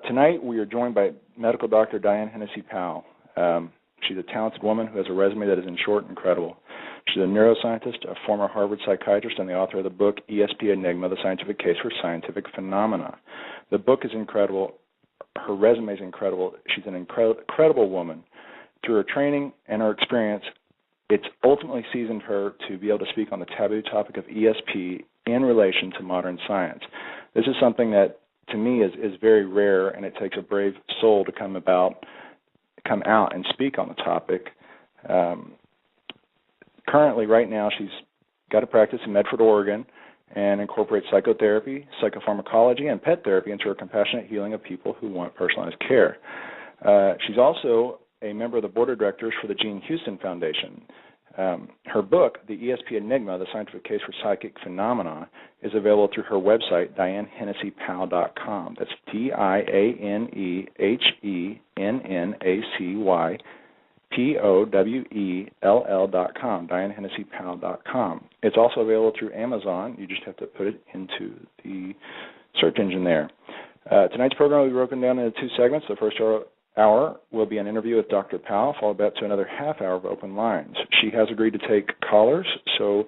Tonight we are joined by medical doctor Diane Hennessy Powell. She's a talented woman who has a resume that is, in short, incredible. She's a neuroscientist, a former Harvard psychiatrist, and the author of the book ESP Enigma, The Scientific Case for Scientific Phenomena. The book is incredible. Her resume is incredible. She's an incredible woman. Through her training and her experience, it's ultimately seasoned her to be able to speak on the taboo topic of ESP in relation to modern science. This is something that, to me, is very rare, and it takes a brave soul to come out and speak on the topic. Currently, right now, she's got a practice in Medford, Oregon, and incorporates psychotherapy, psychopharmacology, and pet therapy into her compassionate healing of people who want personalized care. She's also a member of the board of directors for the Gene Houston Foundation. Her book, The ESP Enigma, The Scientific Case for Psychic Phenomena, is available through her website, DianeHennessyPowell.com. That's DianeHennessyPowell.com, DianeHennessyPowell.com. It's also available through Amazon. You just have to put it into the search engine there. Tonight's program will be broken down into two segments. The first hour will be an interview with Dr. Powell, followed by up to another half hour of open lines. She has agreed to take callers, so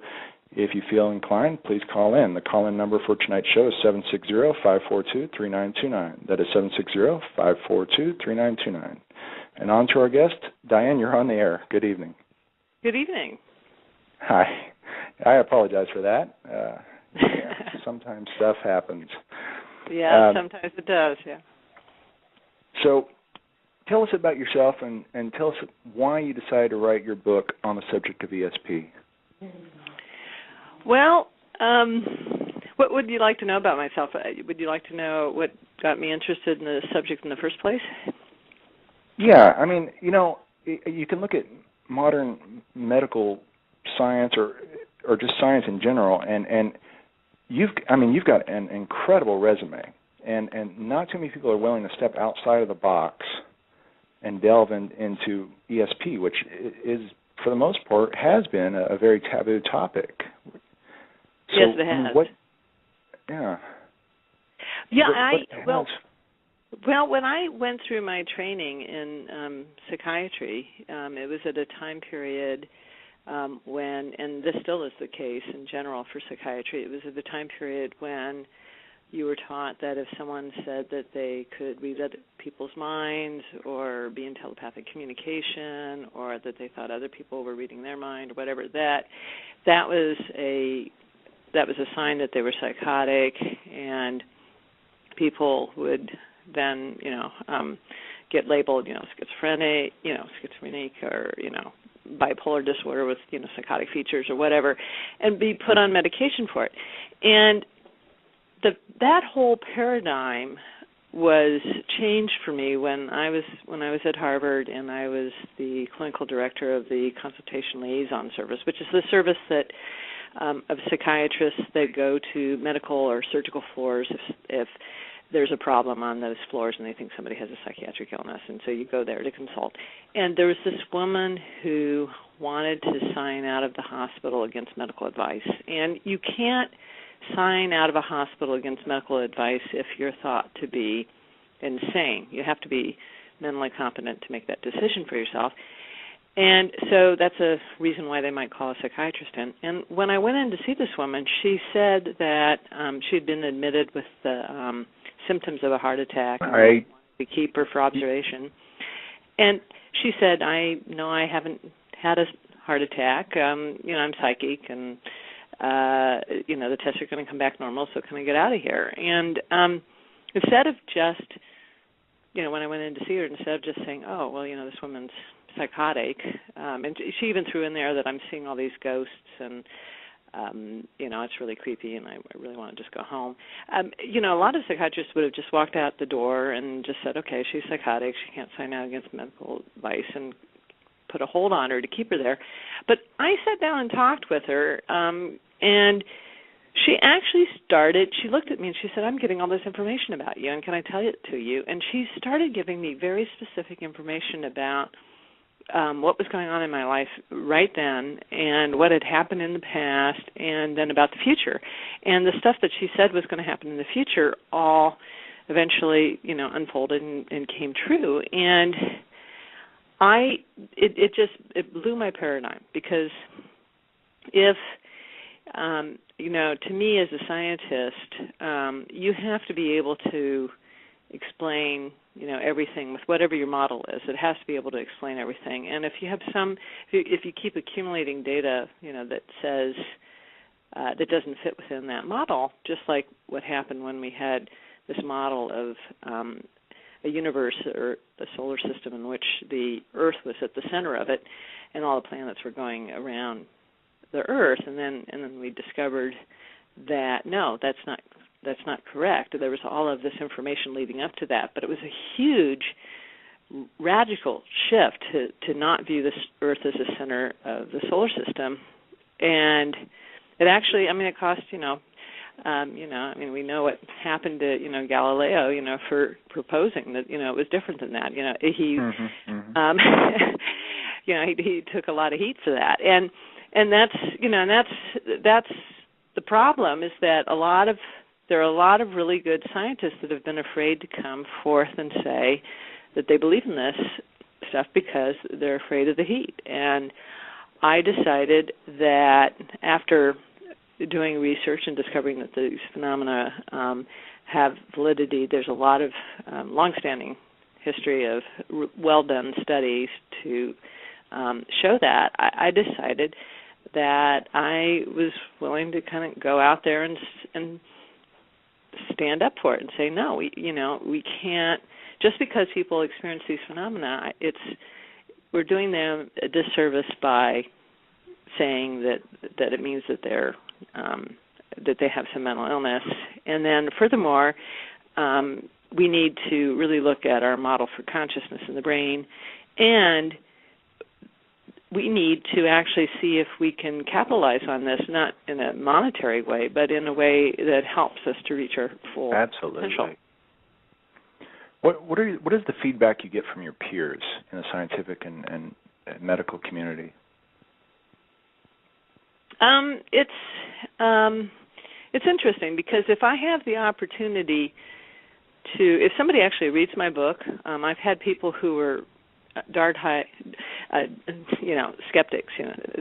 if you feel inclined, please call in. The call-in number for tonight's show is 760-542-3929. That is 760-542-3929. And on to our guest, Diane, you're on the air. Good evening. Good evening. Hi. I apologize for that. Sometimes stuff happens. Yeah, sometimes it does, yeah. So tell us about yourself and tell us why you decided to write your book on the subject of ESP. Well, what would you like to know about myself? Would you like to know what got me interested in the subject in the first place? Yeah, I mean, you can look at modern medical science or just science in general, and you've got an incredible resume, and not too many people are willing to step outside of the box and delve into ESP, which is, for the most part, has been a very taboo topic. So, yes, it has. Well, when I went through my training in psychiatry, it was at a time period when, and this still is the case in general for psychiatry, it was at the time period when you were taught that if someone said that they could read other people's minds or be in telepathic communication or that they thought other people were reading their mind or whatever, that was a sign that they were psychotic, and people would then, get labeled, schizophrenic, or, bipolar disorder with, psychotic features or whatever, and be put on medication for it. And that whole paradigm was changed for me when I was at Harvard, and I was the clinical director of the Consultation Liaison Service, which is the service that of psychiatrists that go to medical or surgical floors if there's a problem on those floors and they think somebody has a psychiatric illness, and so you go there to consult. And there was this woman who wanted to sign out of the hospital against medical advice, and you can't sign out of a hospital against medical advice if you're thought to be insane. You have to be mentally competent to make that decision for yourself. And so that's a reason why they might call a psychiatrist in. And when I went in to see this woman, she said that she had been admitted with the symptoms of a heart attack and wanted to keep her for observation. And she said, I haven't had a heart attack. I'm psychic, and the tests are going to come back normal, so can I get out of here? And instead of just, when I went in to see her, instead of just saying, oh, well, this woman's psychotic, and she even threw in there that I'm seeing all these ghosts, and it's really creepy, and I really want to just go home. A lot of psychiatrists would have just walked out the door and just said, okay, she's psychotic, she can't sign out against medical advice, and put a hold on her to keep her there. But I sat down and talked with her, and she actually she looked at me and she said, I'm getting all this information about you, and can I tell it to you? And she started giving me very specific information about what was going on in my life right then and what had happened in the past, and then about the future. And the stuff that she said was going to happen in the future all eventually, unfolded and came true. And it blew my paradigm, because if to me as a scientist, you have to be able to explain everything with whatever your model is. It has to be able to explain everything. And if you have if you keep accumulating data that says that doesn't fit within that model, just like what happened when we had this model of a universe or a solar system in which the Earth was at the center of it, and all the planets were going around the Earth, and then we discovered that no, that's not correct. There was all of this information leading up to that, but it was a huge, radical shift to not view this Earth as the center of the solar system. And it actually, it cost, we know what happened to, Galileo, for proposing that, it was different than that. He took a lot of heat for that. And that's the problem, is that there are a lot of really good scientists that have been afraid to come forth and say that they believe in this stuff because they're afraid of the heat. And I decided that after doing research and discovering that these phenomena have validity, there's a lot of longstanding history of well-done studies to show that. I decided that I was willing to kind of go out there and stand up for it and say, no, we can't, just because people experience these phenomena, we're doing them a disservice by saying that it means that that they have some mental illness. And then furthermore, we need to really look at our model for consciousness in the brain, and we need to actually see if we can capitalize on this, not in a monetary way, but in a way that helps us to reach our full potential. What is the feedback you get from your peers in the scientific and medical community? It's interesting, because if I have the opportunity if somebody actually reads my book, I've had people who were dart high, skeptics.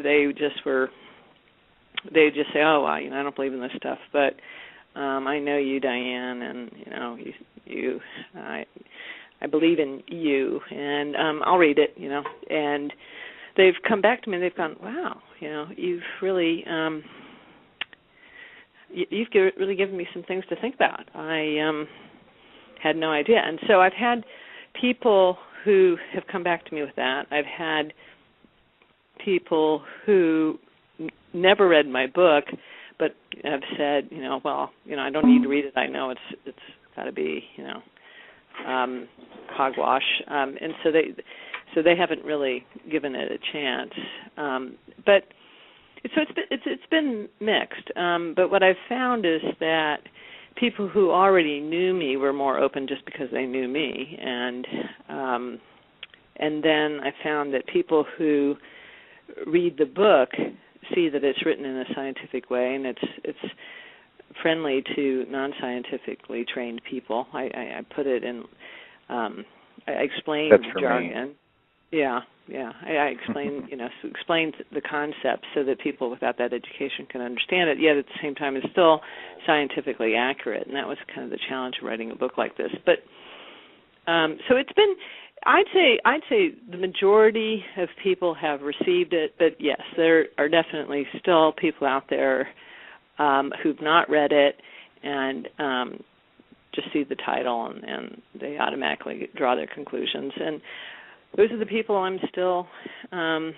They just say, "Oh, well, I don't believe in this stuff." But I know you, Diane, and I believe in you, and I'll read it. And they've come back to me and they've gone, "Wow, you've really really given me some things to think about. I had no idea." And so I've had people who have come back to me with that. I've had people who never read my book but have said, I don't need to read it. I know it's got to be, hogwash. And so they haven't really given it a chance. But it's been mixed. But what I've found is that people who already knew me were more open just because they knew me, and then I found that people who read the book see that it's written in a scientific way, and it's friendly to non-scientifically trained people. I put it in. I explain the jargon. Me. Yeah. I explain, explain the concepts so that people without that education can understand it. Yet at the same time, it's still scientifically accurate, and that was kind of the challenge of writing a book like this. But so it's been. I'd say the majority of people have received it, but yes, there are definitely still people out there who've not read it and just see the title and they automatically draw their conclusions. And those are the people I'm still. I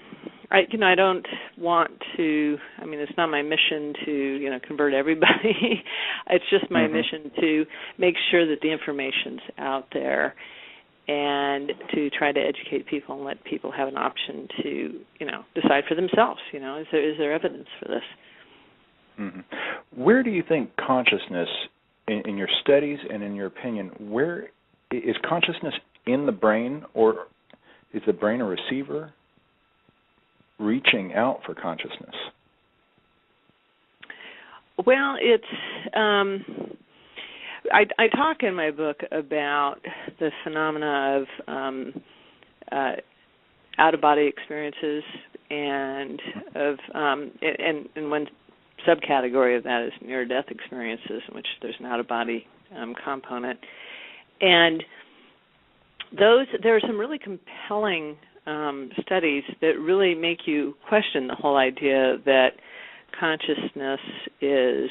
don't want to. It's not my mission to convert everybody. It's just my mission to make sure that the information's out there, and to try to educate people and let people have an option to, decide for themselves. Is there evidence for this? Mm-hmm. Where do you think consciousness, in your studies and in your opinion, where is consciousness in the brain, or is the brain a receiver reaching out for consciousness? Well, it's. I talk in my book about the phenomena of out-of-body experiences and of and one subcategory of that is near-death experiences, in which there's an out-of-body component. And there are some really compelling studies that really make you question the whole idea that consciousness is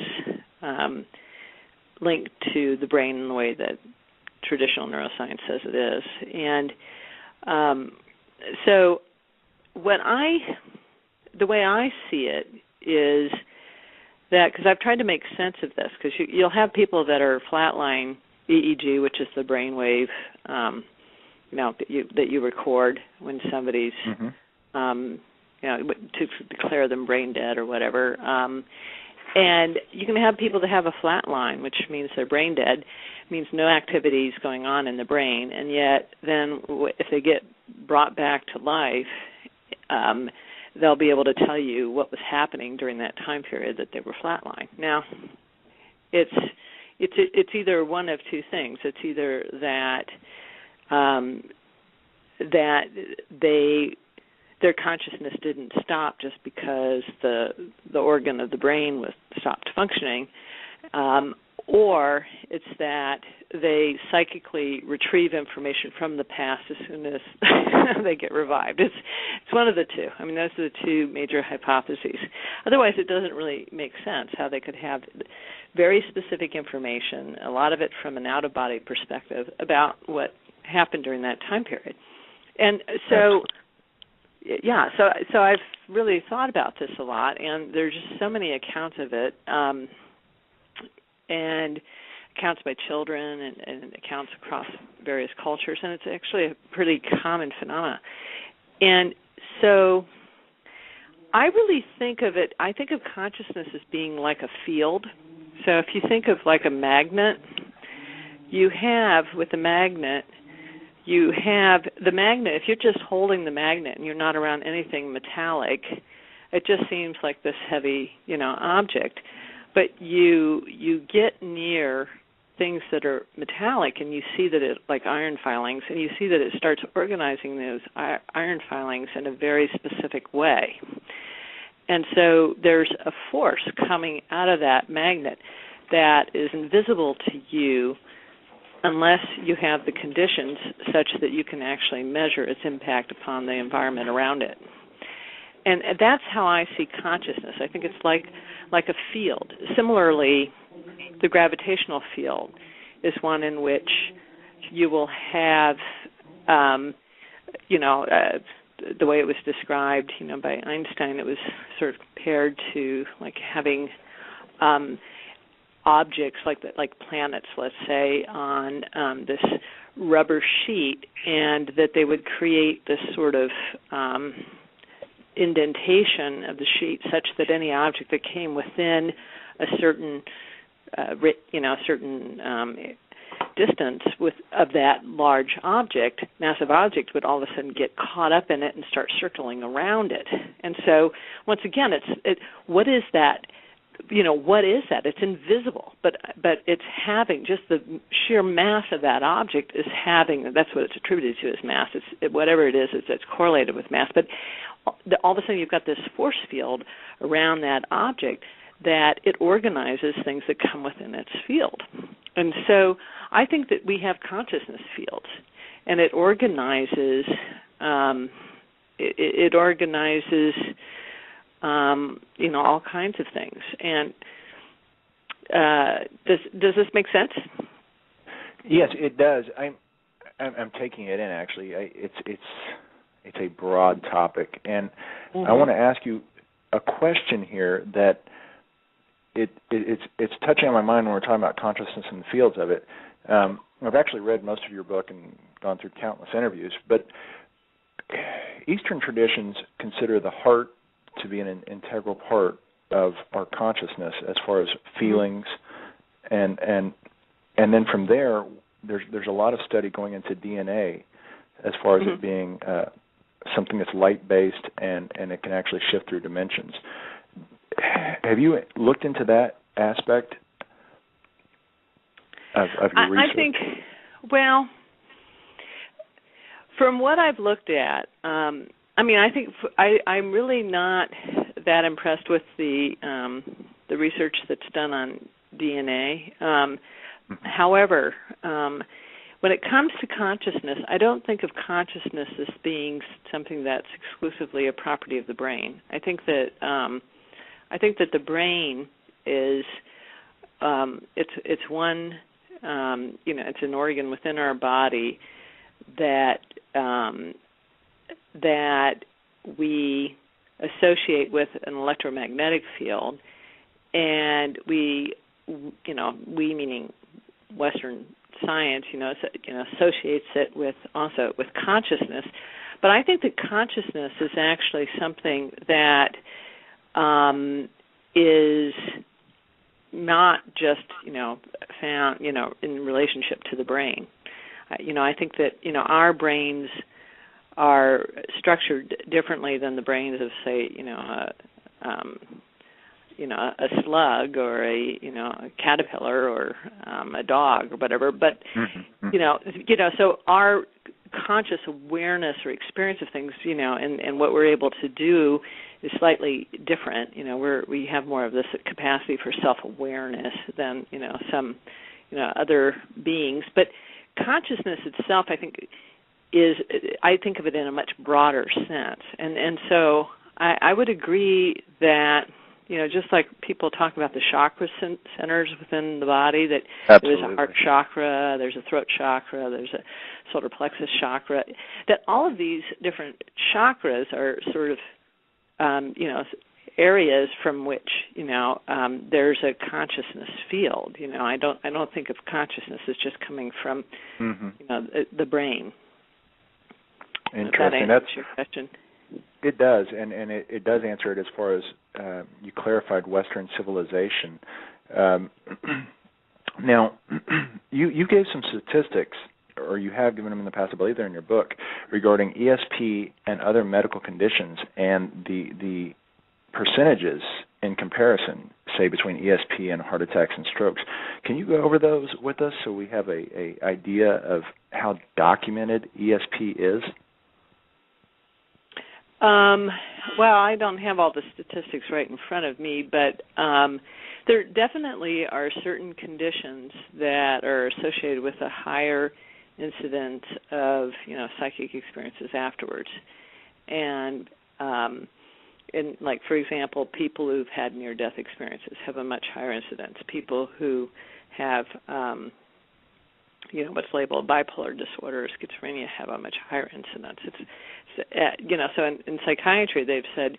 linked to the brain in the way that traditional neuroscience says it is. And so the way I see it is that, because I've tried to make sense of this, because you'll have people that are flatline EEG, which is the brainwave that you record when somebody's, to declare them brain dead or whatever. And you can have people that have a flat line, which means they're brain dead, means no activity is going on in the brain, and yet then if they get brought back to life, they'll be able to tell you what was happening during that time period that they were flatlined. Now, it's either one of two things. It's either that their consciousness didn't stop just because the organ of the brain was stopped functioning, or it's that they psychically retrieve information from the past as soon as they get revived. It's one of the two. I mean, those are the two major hypotheses. Otherwise, it doesn't really make sense how they could have very specific information, a lot of it from an out-of-body perspective, about what happened during that time period. And so, yeah, so I've really thought about this a lot, and there's just so many accounts of it, and accounts by children and accounts across various cultures, and it's actually a pretty common phenomena. And so I really think of consciousness as being like a field. So if you think of like a magnet, with the magnet, if you're just holding the magnet and you're not around anything metallic, it just seems like this heavy, object. But you get near things that are metallic, and you see that it, like iron filings, and you see that it starts organizing those iron filings in a very specific way. And so there's a force coming out of that magnet that is invisible to you unless you have the conditions such that you can actually measure its impact upon the environment around it. And that's how I see consciousness. I think it's like a field. Similarly, the gravitational field is one in which you will have, the way it was described, by Einstein, it was sort of compared to like having objects like planets, let's say, on this rubber sheet, and that they would create this sort of indentation of the sheet such that any object that came within a certain distance of that large object, massive object, would all of a sudden get caught up in it and start circling around it. And so, once again, what is that? What is that? It's invisible, but it's having just the sheer mass of that object is having. That's what it's attributed to as mass. Whatever it is, it's correlated with mass. But all of a sudden, you've got this force field around that object that it organizes things that come within its field. And so I think that we have consciousness fields, and it organizes. It organizes. All kinds of things. And does this make sense? Yes, it does. I'm taking it in, actually. It's a broad topic, and I want to ask you a question here that it's touching on my mind when we're talking about consciousness and the fields of it. I've actually read most of your book and gone through countless interviews, but Eastern traditions consider the heart to be an integral part of our consciousness as far as feelings, and then from there's a lot of study going into DNA as far as it being something that's light-based and it can actually shift through dimensions. Have you looked into that aspect? of your research? I think, well, from what I've looked at, I think I'm really not that impressed with the research that's done on DNA. However, when it comes to consciousness, I don't think of consciousness as being something that's exclusively a property of the brain. I think that the brain is it's one it's an organ within our body that we associate with an electromagnetic field, and we meaning Western science, associates it with consciousness. But I think that consciousness is actually something that is not just found in relationship to the brain. I think that our brains are structured differently than the brains of, say, a slug or a caterpillar or a dog or whatever. But so our conscious awareness or experience of things, and what we're able to do is slightly different. We have more of this capacity for self-awareness than some other beings. But consciousness itself, I think of it in a much broader sense, and so I would agree that just like people talk about the chakra centers within the body, that Absolutely. There's a heart chakra, there's a throat chakra, there's a solar plexus chakra, that all of these different chakras are sort of areas from which there's a consciousness field. I don't think of consciousness as just coming from the brain. Interesting. That's your question. It does, and it does answer it as far as you clarified Western civilization. Now, you gave some statistics, or you have given them in the past, I believe they're in your book, regarding ESP and other medical conditions, and the percentages in comparison, say, between ESP and heart attacks and strokes. Can you go over those with us so we have a idea of how documented ESP is? Well, I don't have all the statistics right in front of me, but there definitely are certain conditions that are associated with a higher incidence of, psychic experiences afterwards. And like, for example, people who've had near-death experiences have a much higher incidence. People who have what's labeled bipolar disorder or schizophrenia have a much higher incidence. So in psychiatry they've said,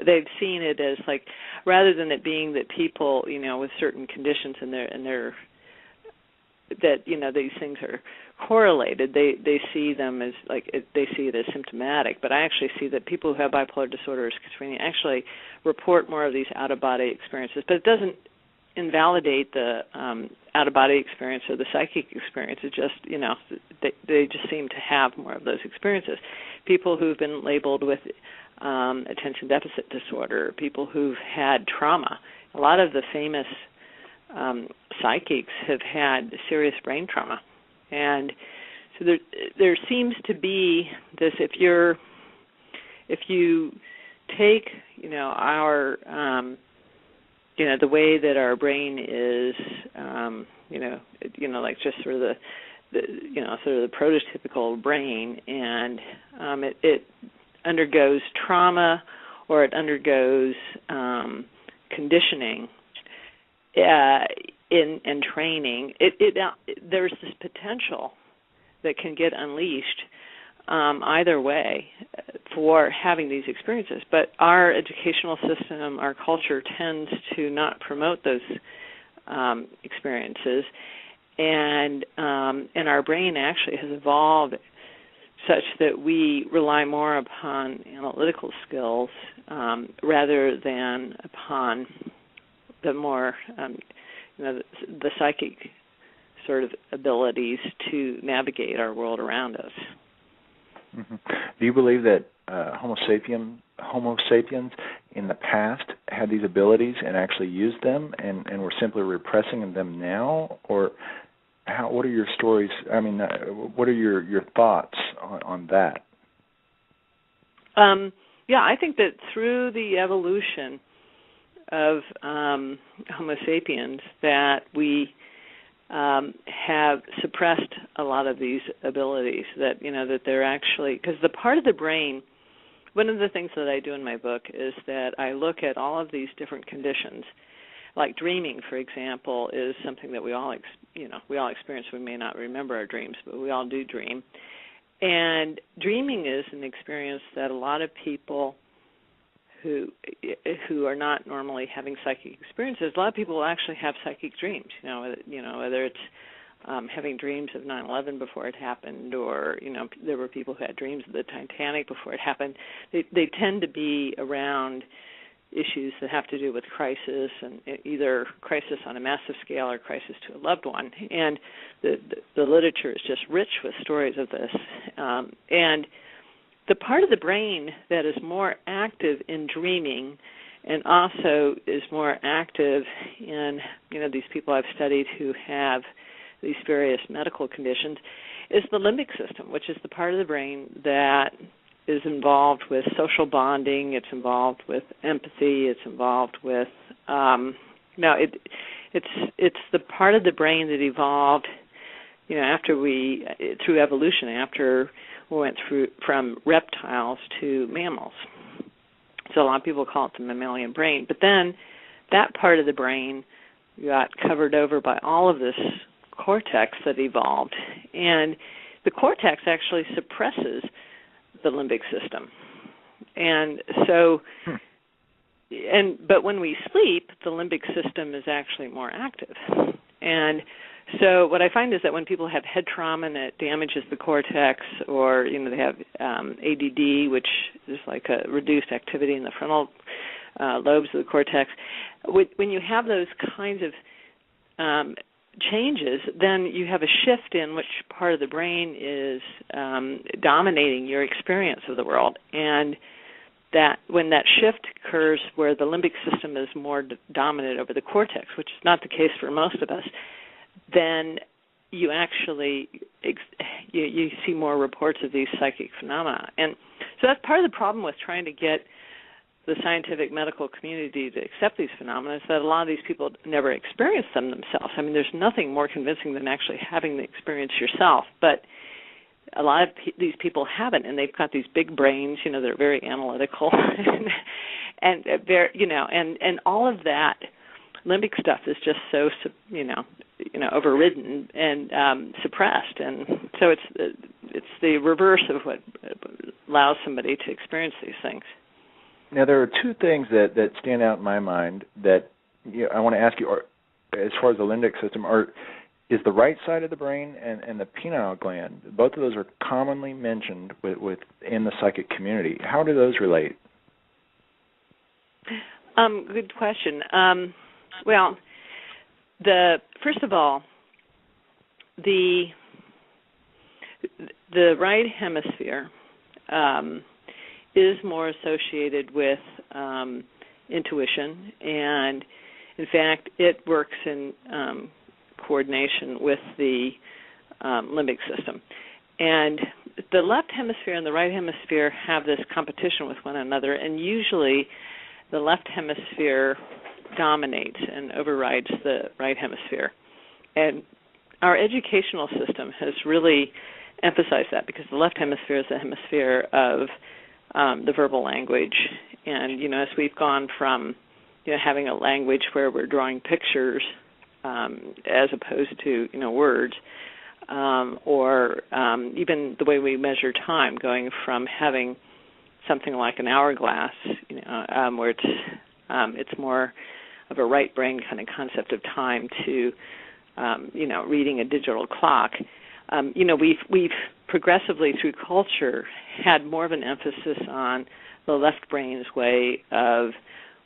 they've seen it as like, rather than it being that people, with certain conditions these things are correlated, they see them as they see it as symptomatic. But I actually see that people who have bipolar disorder or schizophrenia actually report more of these out-of-body experiences. But it doesn't invalidate the out-of-body experience or the psychic experience. It just, they just seem to have more of those experiences. People who've been labeled with attention deficit disorder, people who've had trauma. A lot of the famous psychics have had serious brain trauma. And so there seems to be this, if you take, our the way that our brain is, like just sort of the prototypical brain, and it undergoes trauma or it undergoes conditioning in training. There's this potential that can get unleashed either way for having these experiences. But our educational system, our culture tends to not promote those experiences, and our brain actually has evolved such that we rely more upon analytical skills rather than upon the more the psychic sort of abilities to navigate our world around us. Mm-hmm. Do you believe that Homo sapiens in the past had these abilities and actually used them, and we're simply repressing them now? Or what are your stories? I mean, what are your thoughts on that? Yeah, I think that through the evolution of Homo sapiens, that we have suppressed a lot of these abilities. That that they're actually, because the part of the brain. One of the things that I do in my book is that I look at all of these different conditions. Like dreaming, for example, is something that we all experience. We may not remember our dreams, but we all do dream. And dreaming is an experience that a lot of people who are not normally having psychic experiences, a lot of people will actually have psychic dreams. Whether it's having dreams of 9/11 before it happened, or there were people who had dreams of the Titanic before it happened. They tend to be around issues that have to do with crisis, and either crisis on a massive scale or crisis to a loved one. And the literature is just rich with stories of this. And the part of the brain that is more active in dreaming, and also is more active in these people I've studied who have these various medical conditions, is the limbic system, which is the part of the brain that is involved with social bonding. It's involved with empathy. It's involved with it's the part of the brain that evolved through evolution, after we went through from reptiles to mammals. So a lot of people call it the mammalian brain, but then that part of the brain got covered over by all of this cortex that evolved, and the cortex actually suppresses the limbic system. And so but when we sleep, the limbic system is actually more active. And so what I find is that when people have head trauma and it damages the cortex, or they have ADD, which is like a reduced activity in the frontal lobes of the cortex, when you have those kinds of changes, then you have a shift in which part of the brain is dominating your experience of the world. And that when that shift occurs where the limbic system is more dominant over the cortex, which is not the case for most of us, then you actually you see more reports of these psychic phenomena. And so that's part of the problem with trying to get the scientific medical community to accept these phenomena, is that a lot of these people never experience them themselves. I mean, there's nothing more convincing than actually having the experience yourself. But a lot of these people haven't, and they've got these big brains. They're very analytical, and they're and all of that limbic stuff is just so overridden and suppressed, and so it's the reverse of what allows somebody to experience these things. Now, there are two things that stand out in my mind that I want to ask you, as far as the limbic system, is the right side of the brain and the pineal gland, both of those are commonly mentioned within the psychic community. How do those relate? Good question. Well, first of all, the right hemisphere is more associated with intuition, and in fact, it works in coordination with the limbic system. And the left hemisphere and the right hemisphere have this competition with one another, and usually the left hemisphere dominates and overrides the right hemisphere. And our educational system has really emphasized that, because the left hemisphere is the hemisphere of the verbal language. And, as we've gone from, having a language where we're drawing pictures as opposed to, words, or even the way we measure time, going from having something like an hourglass, where it's more of a right brain kind of concept of time, to, reading a digital clock. We've progressively through culture had more of an emphasis on the left brain's way of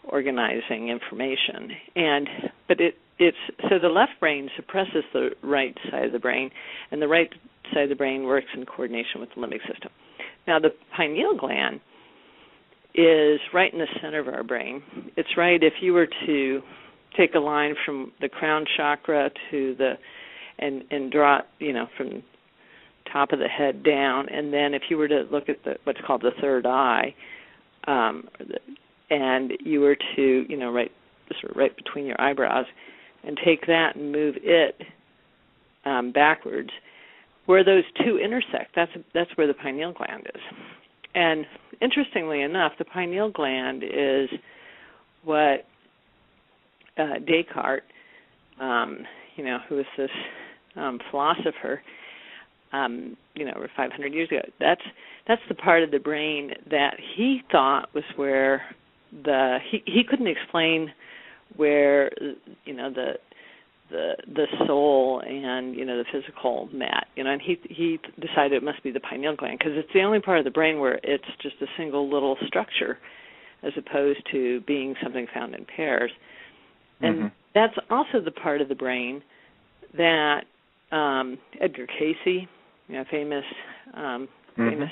organizing information, but so the left brain suppresses the right side of the brain, and the right side of the brain works in coordination with the limbic system. Now, the pineal gland is right in the center of our brain. It's right if you were to take a line from the crown chakra to and draw it, from top of the head down, and then if you were to look at what's called the third eye, and you were to, right between your eyebrows, and take that and move it backwards, where those two intersect, that's where the pineal gland is. And interestingly enough, the pineal gland is what Descartes, who was this philosopher, over 500 years ago, that's the part of the brain that he thought was where he couldn't explain where the soul and the physical met, and he decided it must be the pineal gland because it's the only part of the brain where it's just a single little structure as opposed to being something found in pairs. And that's also the part of the brain that Edgar Cayce, famous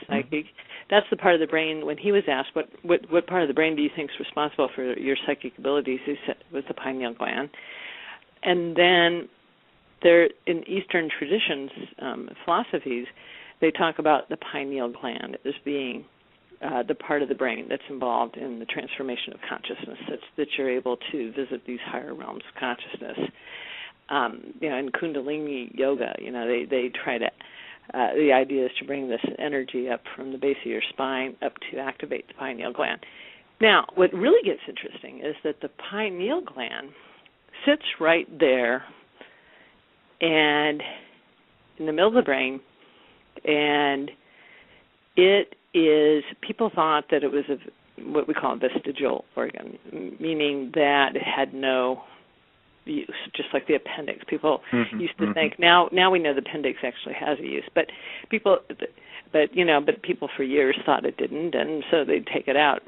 psychic, that's the part of the brain when he was asked what part of the brain do you think is responsible for your psychic abilities, he said it was the pineal gland. And then there, in Eastern traditions, philosophies, they talk about the pineal gland as being the part of the brain that's involved in the transformation of consciousness, that you're able to visit these higher realms of consciousness. In Kundalini yoga, they try to, the idea is to bring this energy up from the base of your spine up to activate the pineal gland. Now, what really gets interesting is that the pineal gland sits right there and in the middle of the brain, and it is, people thought that it was what we call a vestigial organ, meaning that it had no use, just like the appendix. People used to think, now we know the appendix actually has a use, but people for years thought it didn't, and so they'd take it out.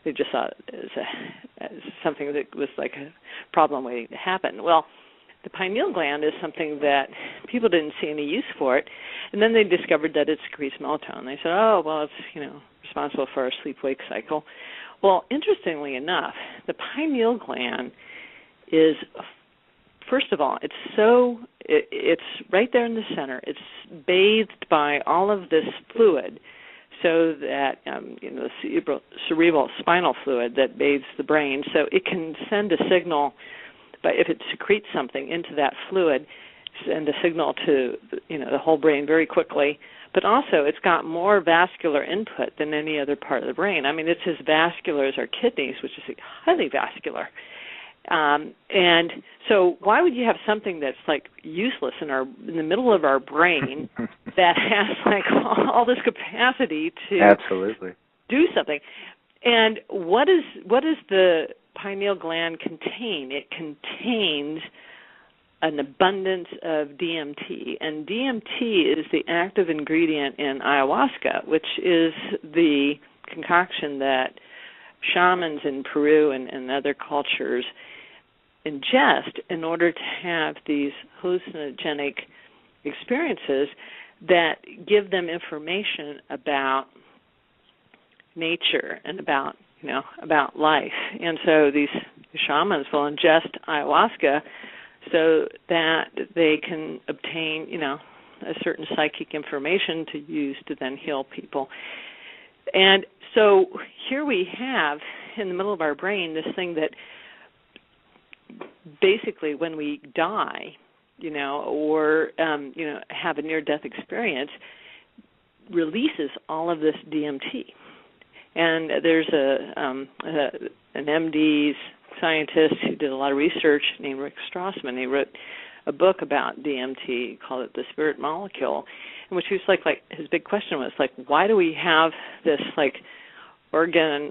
They just saw it as something that was like a problem waiting to happen. Well, the pineal gland is something that people didn't see any use for it, and then they discovered that it secretes melatonin. They said, it's responsible for our sleep-wake cycle. Well, interestingly enough, the pineal gland is, first of all, it's right there in the center. It's bathed by all of this fluid, so that the cerebral spinal fluid that bathes the brain, so it can send a signal. But if it secretes something into that fluid, send a signal to the whole brain very quickly. But also, it's got more vascular input than any other part of the brain. I mean, it's as vascular as our kidneys, which is highly vascular. And so, why would you have something that's like useless in the middle of our brain that has like all this capacity to do something? And what does the pineal gland contain? It contains an abundance of DMT, and DMT is the active ingredient in ayahuasca, which is the concoction that shamans in Peru and other cultures ingest in order to have these hallucinogenic experiences that give them information about nature and about life. And so these shamans will ingest ayahuasca so that they can obtain, a certain psychic information to use to then heal people. And so here we have in the middle of our brain this thing that basically when we die, or have a near-death experience, releases all of this DMT. And there's an MD scientist who did a lot of research named Rick Strassman. He wrote a book about DMT called it The Spirit Molecule, in which he was like his big question was like, why do we have this like organ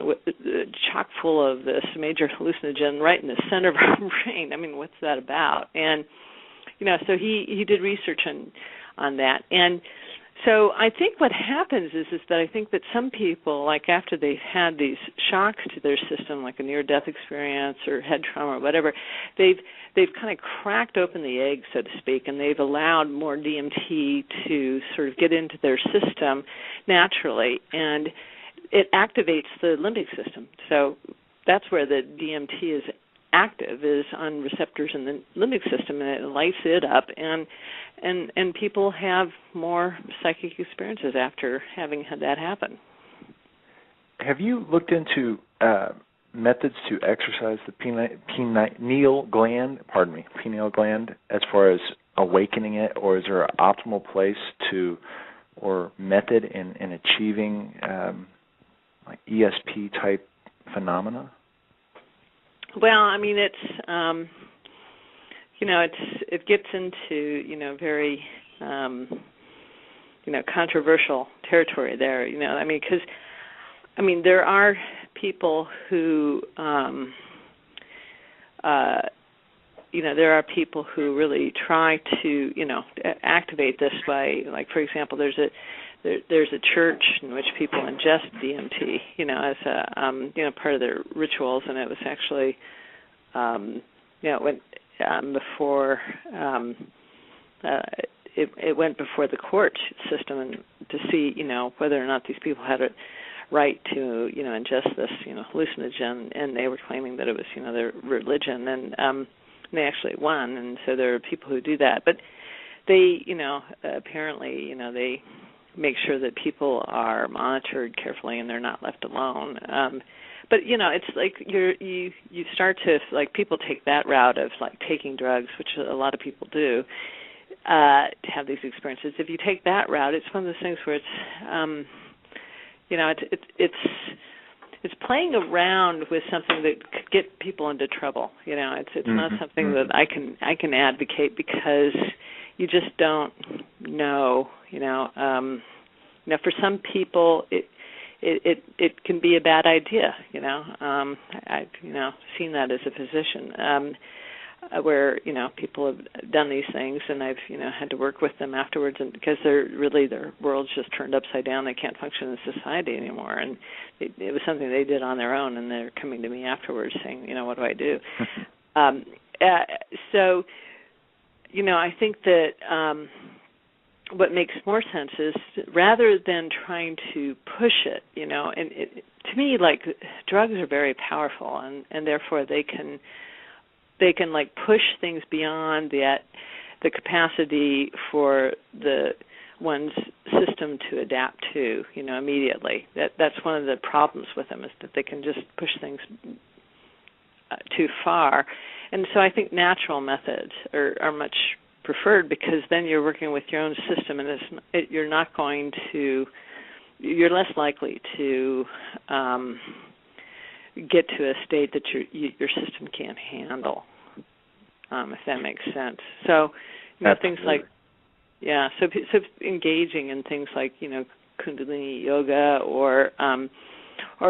chock full of this major hallucinogen right in the center of our brain? I mean, what's that about? And so he did research on that. And so I think what happens is that I think that some people, like after they've had these shocks to their system, like a near-death experience or head trauma or whatever, they've kind of cracked open the egg, so to speak, and they've allowed more DMT to sort of get into their system naturally. And it activates the limbic system. So that's where the DMT is active, is on receptors in the limbic system, and it lights it up, and people have more psychic experiences after having had that happen. Have you looked into methods to exercise the pineal gland, as far as awakening it, or is there an optimal place to or method in achieving like ESP type phenomena? Well, I mean, it's it gets into very controversial territory there. I mean, because there are people who there are people who really try to activate this by, like, for example, there's a church in which people ingest DMT, as a part of their rituals, and it was actually it went before it went before the court system, and to see whether or not these people had a right to ingest this hallucinogen, and they were claiming that it was their religion, and they actually won. And so there are people who do that, but they apparently they make sure that people are monitored carefully and they're not left alone. But it's like you start to, like, people take that route of, like, taking drugs, which a lot of people do, to have these experiences. If you take that route, it's one of those things where it's playing around with something that could get people into trouble. It's not something that I can advocate, because you just don't know. For some people it can be a bad idea. I've seen that as a physician, where people have done these things, and I've had to work with them afterwards, and because their world's just turned upside down, they can't function in society anymore, and it was something they did on their own, and they're coming to me afterwards saying, what do I do? So I think that what makes more sense is, rather than trying to push it, and to me, like, drugs are very powerful, and therefore they can like push things beyond the capacity for the one's system to adapt to, immediately. That's one of the problems with them, is that they can just push things too far. And so I think natural methods are much preferred, because then you're working with your own system, and you're less likely to get to a state that your system can't handle, if that makes sense. So, things like, so engaging in things like, Kundalini yoga, or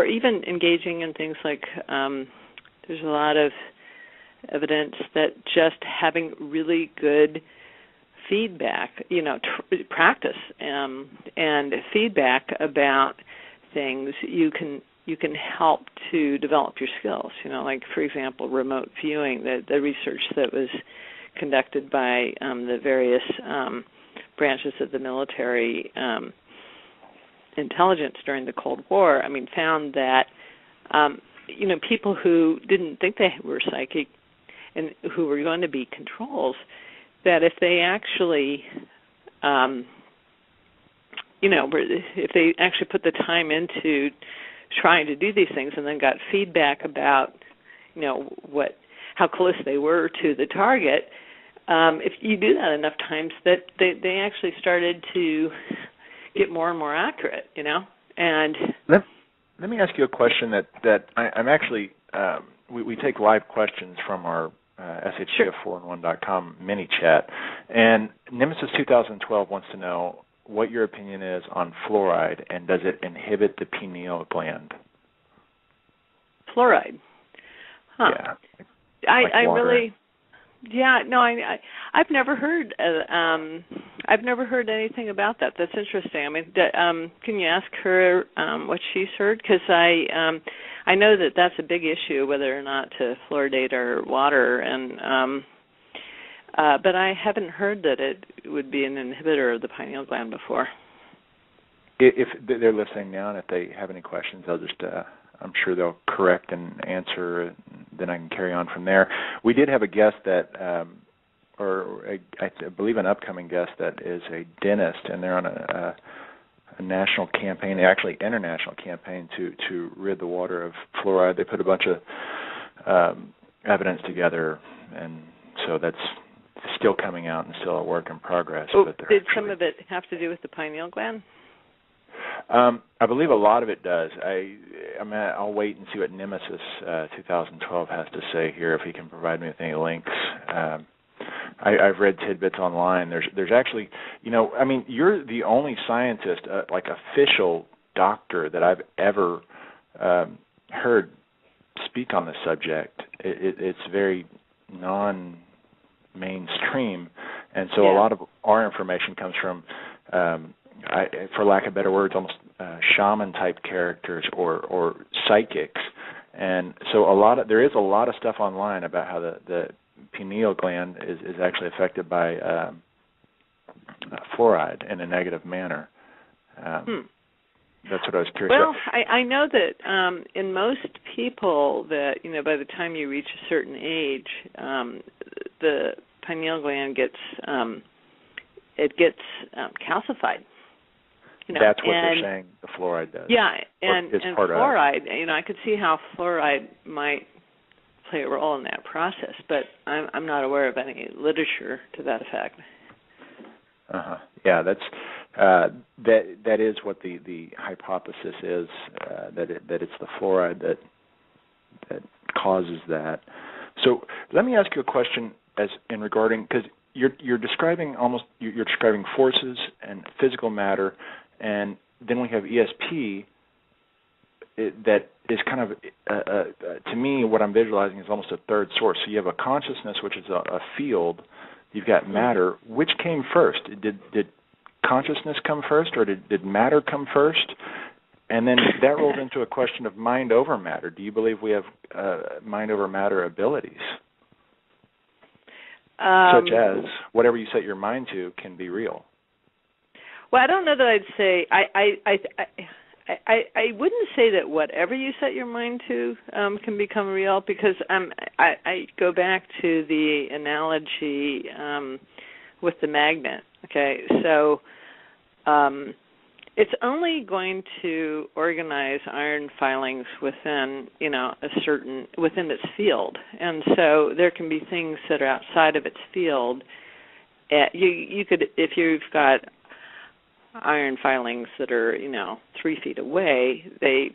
even engaging in things like, there's a lot of evidence that just having really good feedback, practice and feedback about things, you can help to develop your skills. Like, for example, remote viewing, the research that was conducted by the various branches of the military intelligence during the Cold War, found that people who didn't think they were psychic and who were going to be controls, that if they actually if they actually put the time into trying to do these things, and then got feedback about how close they were to the target, if you do that enough times, that they actually started to get more and more accurate, and let me ask you a question that I'm actually we take live questions from our SHTF411.com mini chat, and Nemesis 2012 wants to know what your opinion is on fluoride, and does it inhibit the pineal gland? Fluoride? Huh. Yeah. I really... Yeah, no, I've never heard anything about that. That's interesting. Can you ask her what she's heard? Because I know that that's a big issue, whether or not to fluoridate our water, and but I haven't heard that it would be an inhibitor of the pineal gland before. if they're listening now, and if they have any questions, they'll just, I'm sure they'll correct and answer, and then I can carry on from there. We did have a guest that, I believe an upcoming guest that is a dentist, and they're on a national campaign, actually international campaign, to rid the water of fluoride. They put a bunch of evidence together, and so that's still coming out and still a work in progress. But did some of it have to do with the pineal gland? I believe a lot of it does. I'll wait and see what Nemesis 2012 has to say here, if he can provide me with any links. I've read tidbits online. There's actually, you're the only scientist, like official doctor, that I've ever heard speak on this subject. It's very non-mainstream, and so a lot of our information comes from, for lack of better words, almost shaman-type characters or psychics. And so there is a lot of stuff online about how the pineal gland is actually affected by fluoride in a negative manner. That's what I was curious about. Well, I know that in most people that, by the time you reach a certain age, the pineal gland gets calcified. That's what they're saying the fluoride does. Yeah, and fluoride, I could see how fluoride might play a role in that process, but I'm not aware of any literature to that effect. Yeah, that is what the hypothesis is, that it's the fluoride that causes that. So let me ask you a question because you're describing you're describing forces and physical matter, and then we have ESP. That is kind of, to me, what I'm visualizing is almost a third source. So you have a consciousness, which is a field. You've got matter. Which came first? Did consciousness come first, or did matter come first? And then that rolls into a question of mind over matter. Do you believe we have mind over matter abilities? Such as whatever you set your mind to can be real. Well, I don't know that I'd say I wouldn't say that whatever you set your mind to can become real, because I go back to the analogy with the magnet. Okay, so it's only going to organize iron filings within within its field, and so there can be things that are outside of its field. You could, if you've got iron filings that are 3 feet away, they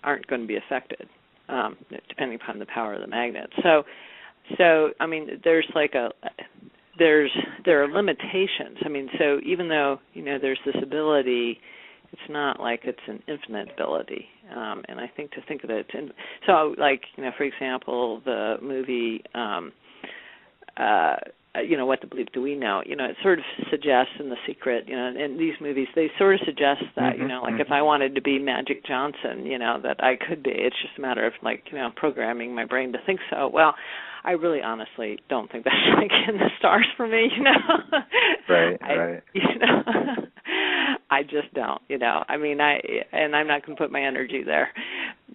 aren't going to be affected, depending upon the power of the magnet. So I mean, there are limitations. I mean, so even though there's this ability, it's not like it's an infinite ability. And I think to think of it, and so like for example, the movie. What to believe do we know? It sort of suggests in The Secret, in these movies, they sort of suggest that, like if I wanted to be Magic Johnson, that I could be. It's just a matter of programming my brain to think so. Well, I really honestly don't think that's like in the stars for me, Right. I just don't, I mean, I'm not going to put my energy there,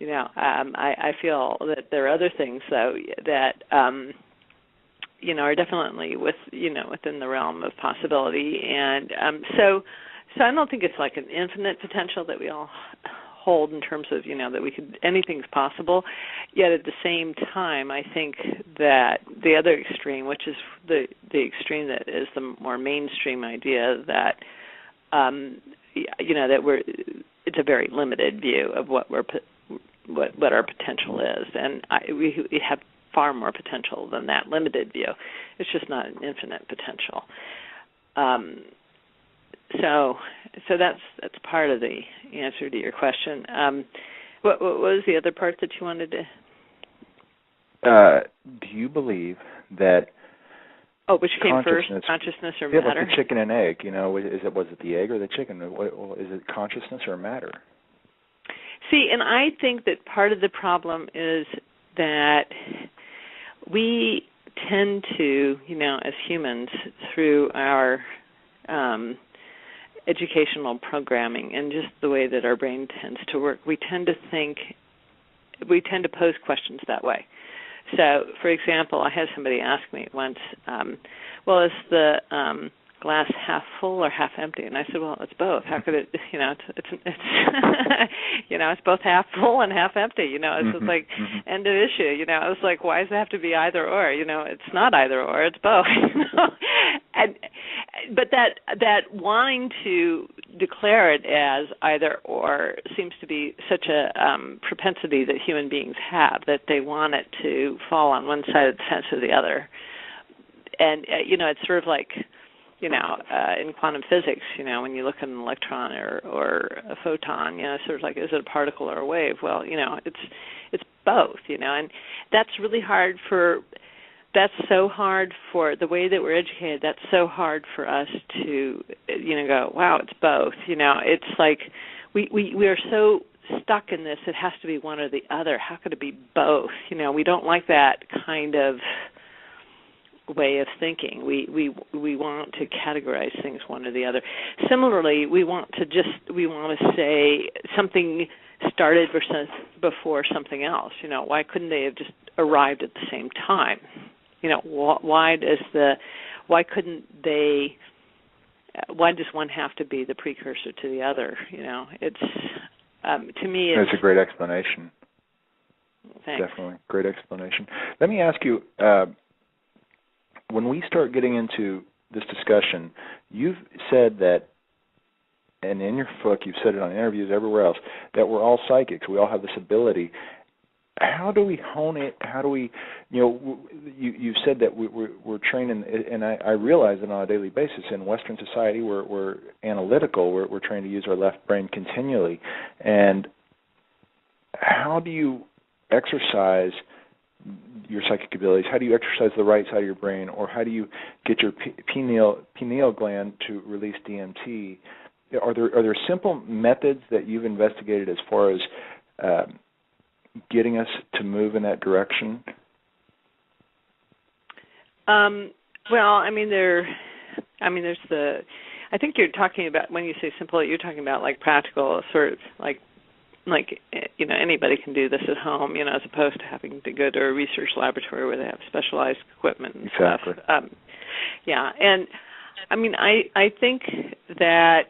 I feel that there are other things, though, that, are definitely within the realm of possibility, and so I don't think it's like an infinite potential that we all hold in terms of that anything's possible. Yet at the same time, I think that the other extreme, which is the extreme that is the more mainstream idea, that that it's a very limited view of what our potential is, and we have far more potential than that limited view. It's just not an infinite potential. So that's part of the answer to your question. What was the other part that you wanted to? Do you believe that? Oh, which came first, consciousness or matter? Like the chicken and egg. Was it the egg or the chicken? Is it consciousness or matter? See, and I think that part of the problem is that we tend to, as humans, through our educational programming and just the way that our brain tends to work, we tend to pose questions that way. So, for example, I had somebody ask me once, well, is the glass half full or half empty? And I said, well, it's both. How could it, it's it's both half full and half empty. It's just like end of issue. It's like, why does it have to be either or? It's not either or, it's both. But that wanting to declare it as either or seems to be such a propensity that human beings have, that they want it to fall on one side of the fence or the other. And it's sort of like, in quantum physics, when you look at an electron or a photon, sort of like, is it a particle or a wave? Well, it's both, and that's really hard that's so hard for the way that we're educated. That's so hard for us to, go, wow, it's both. It's like we are so stuck in this. It has to be one or the other. How could it be both? We don't like that kind of way of thinking. We want to categorize things one or the other. Similarly, we want to say something started before something else. Why couldn't they have just arrived at the same time? Why does one have to be the precursor to the other? It's to me. That's a great explanation. Thanks. Definitely, great explanation. Let me ask you. When we start getting into this discussion, you've said that, and in your book, you've said it on interviews everywhere else, that we're all psychics. We all have this ability. How do we hone it? How do we, you've said that we're trained, and I realize that on a daily basis in Western society we're analytical. We're trained to use our left brain continually. And how do you exercise your psychic abilities? How do you exercise the right side of your brain, or how do you get your pineal gland to release DMT? Are there simple methods that you've investigated as far as getting us to move in that direction? There's the. I think you're talking about, when you say simple, you're talking about like practical, sort of like anybody can do this at home, as opposed to having to go to a research laboratory where they have specialized equipment and exactly. stuff. And I think that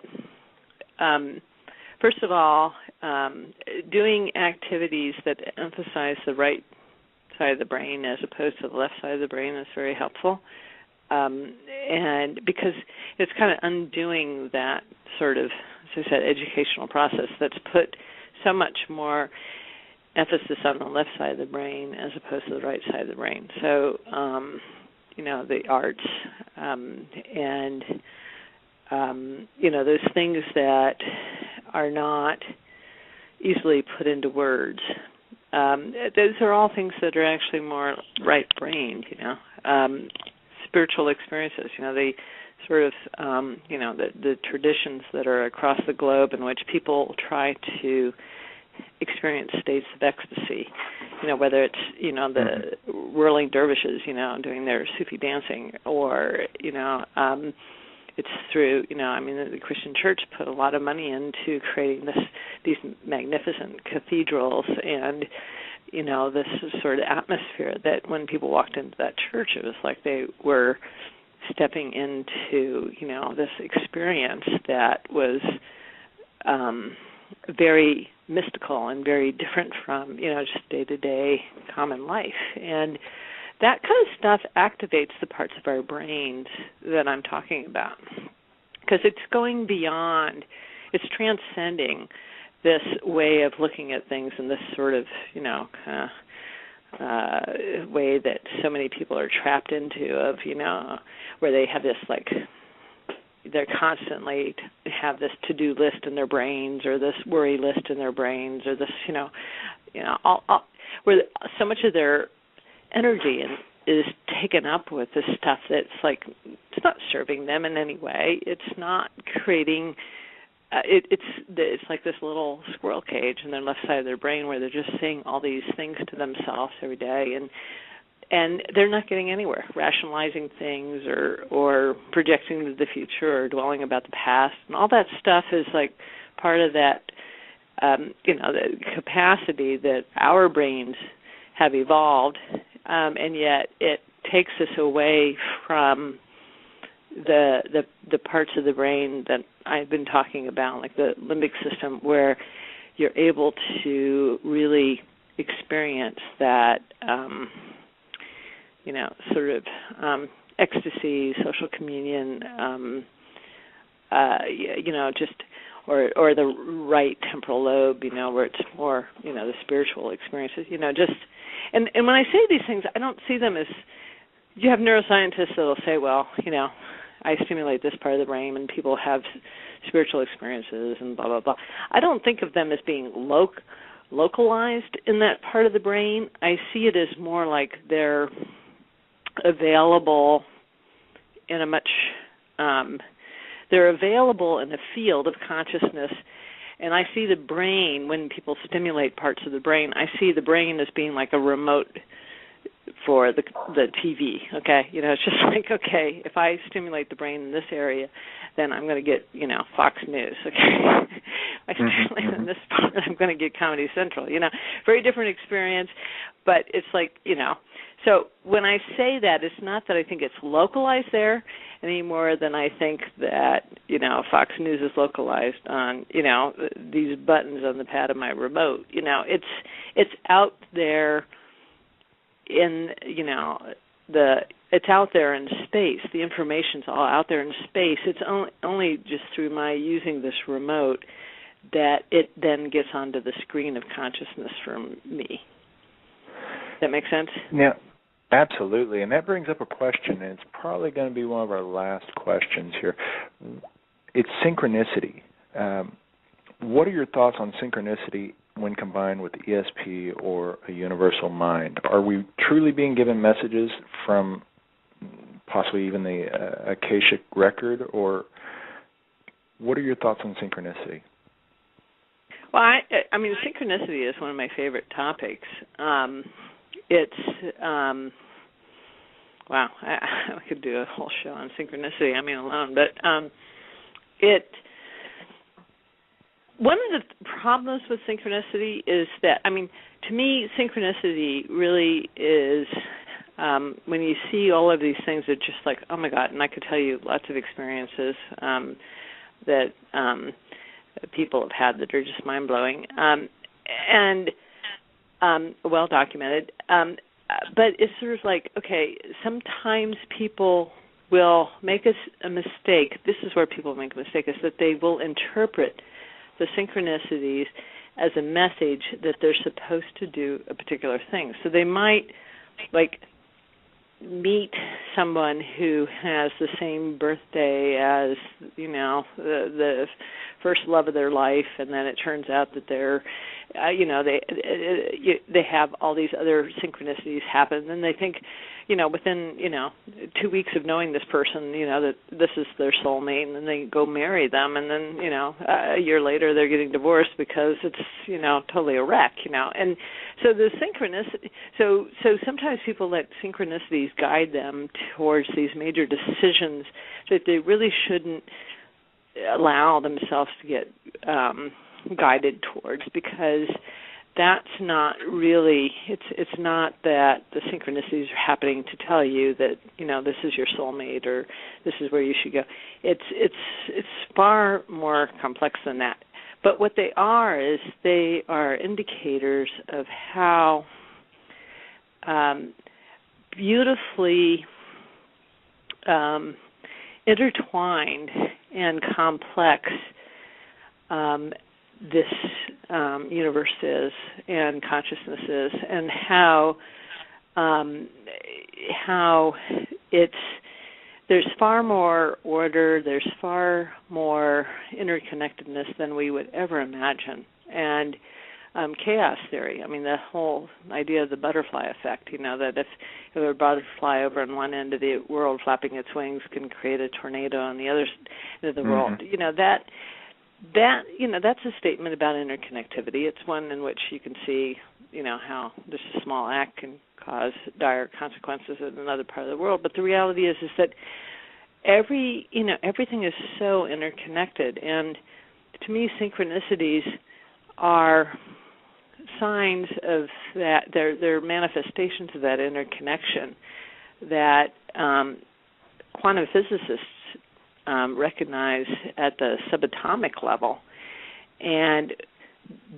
first of all, doing activities that emphasize the right side of the brain as opposed to the left side of the brain is very helpful. And because it's kind of undoing that sort of, as I said, educational process that's put so much more emphasis on the left side of the brain as opposed to the right side of the brain. So, the arts and those things that are not easily put into words. Those are all things that are actually more right-brained, spiritual experiences, the sort of, the traditions that are across the globe in which people try to experience states of ecstasy, whether it's, the whirling dervishes, doing their Sufi dancing, or, it's through, the Christian Church put a lot of money into creating these magnificent cathedrals and, this sort of atmosphere that when people walked into that church, it was like they were stepping into, this experience that was very mystical and very different from, just day-to-day common life. And that kind of stuff activates the parts of our brains that I'm talking about, because it's going beyond, it's transcending this way of looking at things in this sort of, way that so many people are trapped into, of, where they have this, like, they're constantly have this to-do list in their brains, or this worry list in their brains, or this, where so much of their energy is taken up with this stuff that's like, it's not serving them in any way. It's not creating. It's like this little squirrel cage in their left side of their brain where they're just saying all these things to themselves every day, and they're not getting anywhere rationalizing things or projecting the future or dwelling about the past, and all that stuff is like part of that the capacity that our brains have evolved, and yet it takes us away from the parts of the brain that I've been talking about, like the limbic system, where you're able to really experience that sort of ecstasy, social communion, just or the right temporal lobe, where it's more, the spiritual experiences, and when I say these things, I don't see them as, you have neuroscientists that'll say, well, I stimulate this part of the brain and people have spiritual experiences and blah, blah, blah. I don't think of them as being localized in that part of the brain. I see it as more like they're available in a much, they're available in a field of consciousness, and I see the brain, when people stimulate parts of the brain, I see the brain as being like a remote for the TV, okay? It's just like, okay, if I stimulate the brain in this area, then I'm going to get, Fox News, okay? I stimulate in this part, I'm going to get Comedy Central, Very different experience, but it's like, So when I say that, it's not that I think it's localized there any more than I think that, Fox News is localized on, these buttons on the pad of my remote. It's out there in, it's out there in space. The information's all out there in space. It's only just through my using this remote that it then gets onto the screen of consciousness for me. Does that make sense? Yeah, absolutely. And that brings up a question, and it's probably going to be one of our last questions here. It's synchronicity. What are your thoughts on synchronicity when combined with the ESP or a universal mind? Are we truly being given messages from possibly even the Akashic record, or what are your thoughts on synchronicity? Well, I mean, synchronicity is one of my favorite topics. It's, wow, I could do a whole show on synchronicity, alone, but one of the problems with synchronicity is that, to me, synchronicity really is when you see all of these things that just like, oh my God, and I could tell you lots of experiences that people have had that are just mind-blowing and well documented. But it's sort of like, okay, sometimes people will make a mistake. This is where people make a mistake, is that they will interpret the synchronicities as a message that they're supposed to do a particular thing. So they might, meet someone who has the same birthday as, the first love of their life, and then it turns out that they're, they have all these other synchronicities happen, and they think, within, 2 weeks of knowing this person, that this is their soulmate, and then they go marry them, and then, a year later they're getting divorced because it's, totally a wreck, and so the synchronicity, so sometimes people let synchronicities guide them towards these major decisions that they really shouldn't allow themselves to get guided towards, because that's not really, it's not that the synchronicities are happening to tell you that, this is your soulmate or this is where you should go. It's far more complex than that. But what they are is they are indicators of how beautifully intertwined and complex this universe is and consciousness is, and how there's far more order, there's far more interconnectedness than we would ever imagine. And chaos theory, the whole idea of the butterfly effect, that if a butterfly over on one end of the world flapping its wings can create a tornado on the other end of the world, that, that's a statement about interconnectivity. It's one in which you can see, how just a small act can cause dire consequences in another part of the world. But the reality is that everything is so interconnected. And to me, synchronicities are signs of that. They're manifestations of that interconnection that quantum physicists recognize at the subatomic level, and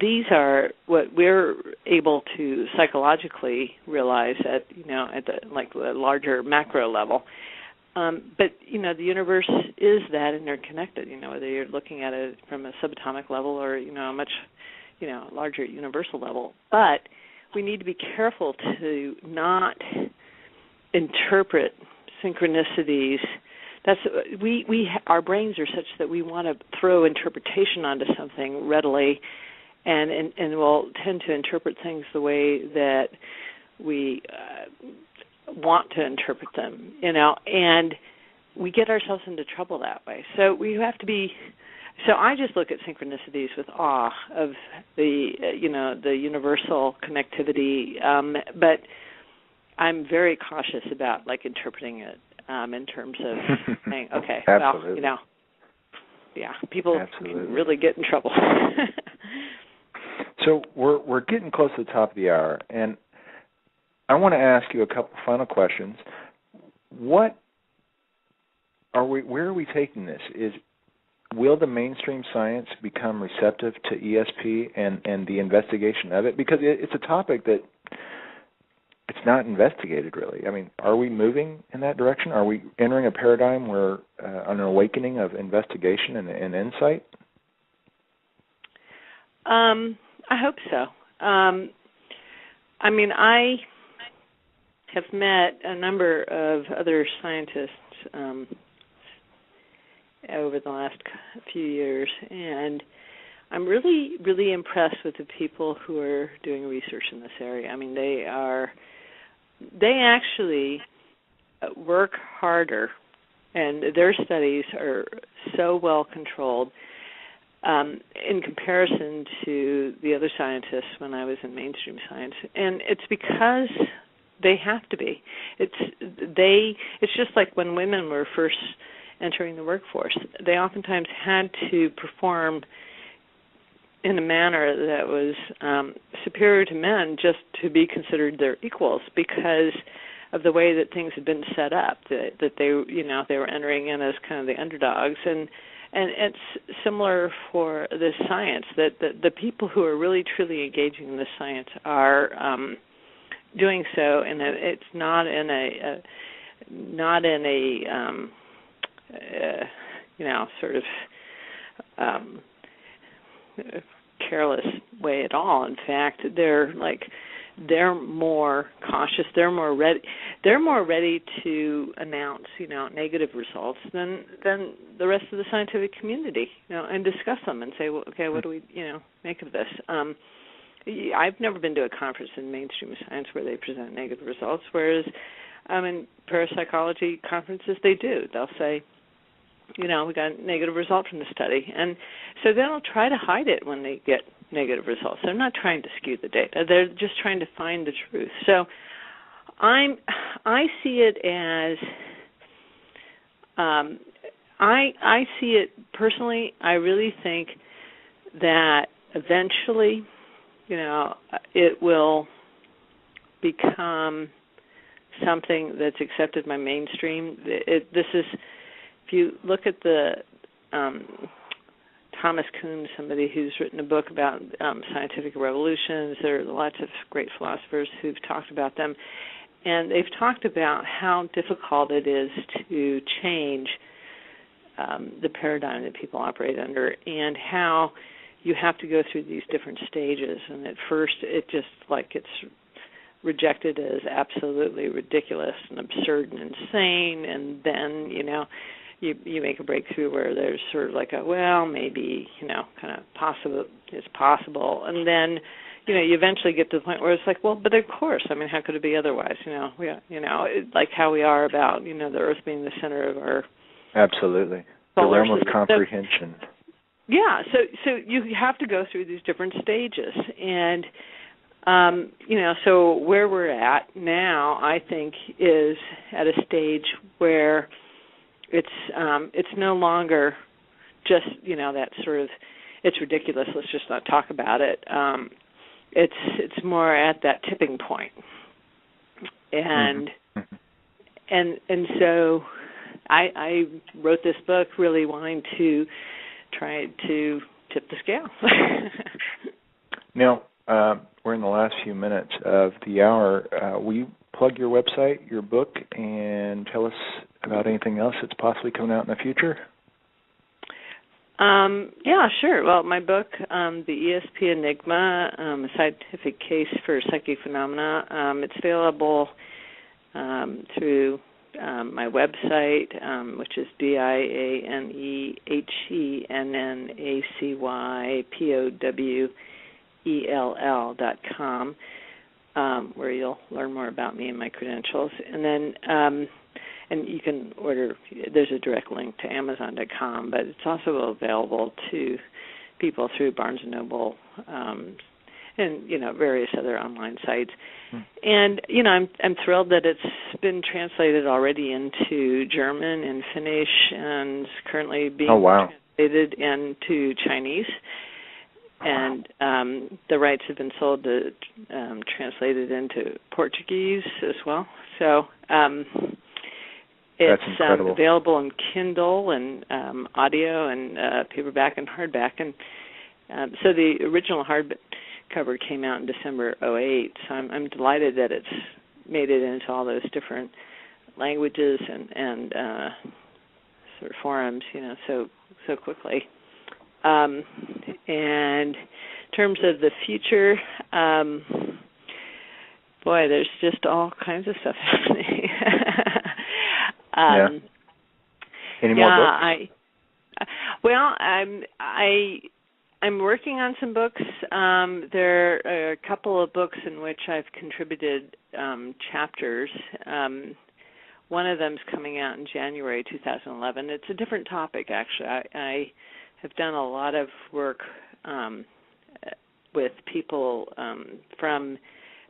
these are what we're able to psychologically realize at the larger macro level. But the universe is that interconnected. Whether you're looking at it from a subatomic level or a much larger universal level. But we need to be careful to not interpret synchronicities. Our brains are such that we want to throw interpretation onto something readily, and we'll tend to interpret things the way that we want to interpret them, and we get ourselves into trouble that way. So we have to be. So I just look at synchronicities with awe of the universal connectivity, but I'm very cautious about interpreting it in terms of saying, okay, Absolutely. well, people can really get in trouble. So we're getting close to the top of the hour, and I want to ask you a couple final questions. Where are we taking this? Will the mainstream science become receptive to ESP and the investigation of it? Because it's a topic that it's not investigated, really. I mean, are we moving in that direction? Are we entering a paradigm where an awakening of investigation and insight? I hope so. I mean, I have met a number of other scientists over the last few years, and I'm really, really impressed with the people who are doing research in this area. I mean, they actually work harder, and their studies are so well controlled in comparison to the other scientists when I was in mainstream science. And it's because they have to be. It's just like when women were first entering the workforce. They oftentimes had to perform in a manner that was superior to men just to be considered their equals because of the way that things had been set up, that they were entering in as kind of the underdogs. And it's similar for this science, that the people who are really truly engaging in this science are doing so, and it's not in a sort of careless way at all. In fact, they're more cautious. They're more ready to announce, negative results than the rest of the scientific community, and discuss them and say, well, okay, what do we, make of this? I've never been to a conference in mainstream science where they present negative results, whereas in parapsychology conferences they do. They'll say, we got a negative result from the study. And so they don't try to hide it when they get negative results. They're not trying to skew the data. They're just trying to find the truth. So I see it as, I see it personally, I really think that eventually, it will become something that's accepted by mainstream. This is, if you look at the Thomas Kuhn, somebody who's written a book about scientific revolutions, there are lots of great philosophers who've talked about them, and they've talked about how difficult it is to change the paradigm that people operate under, and how you have to go through these different stages. And at first it just it's rejected as absolutely ridiculous and absurd and insane, and then you make a breakthrough where there's sort of maybe kind of it's possible, and then you eventually get to the point where it's but of course, I mean, how could it be otherwise? Like how we are about the Earth being the center of our absolutely the realm of comprehension. Yeah, so you have to go through these different stages, and so where we're at now, I think, is at a stage where it's no longer just that sort of it's ridiculous. Let's just not talk about it. It's more at that tipping point, and so I wrote this book really wanting to try to tip the scale. Now, we're in the last few minutes of the hour. Will you plug your website, your book, and tell us about anything else that's possibly coming out in the future? Yeah, sure. Well, my book, the ESP Enigma, a scientific case for psychic phenomena, it's available through my website, which is DIANEHENNACYPOWELL.com, where you'll learn more about me and my credentials. And then and you can order, there's a direct link to Amazon.com, but it's also available to people through Barnes & Noble and, various other online sites. And, I'm thrilled that it's been translated already into German and Finnish and is currently being translated into Chinese. And the rights have been sold to translate it into Portuguese as well. So it's available in Kindle and audio and paperback and hardback. And so the original hardcover came out in December '08. So I'm delighted that it's made it into all those different languages and sort of forums, so quickly. And in terms of the future, boy, there's just all kinds of stuff happening. Any more books? I'm working on some books. There are a couple of books in which I've contributed chapters. One of them's coming out in January 2011. It's a different topic, actually. I have done a lot of work with people from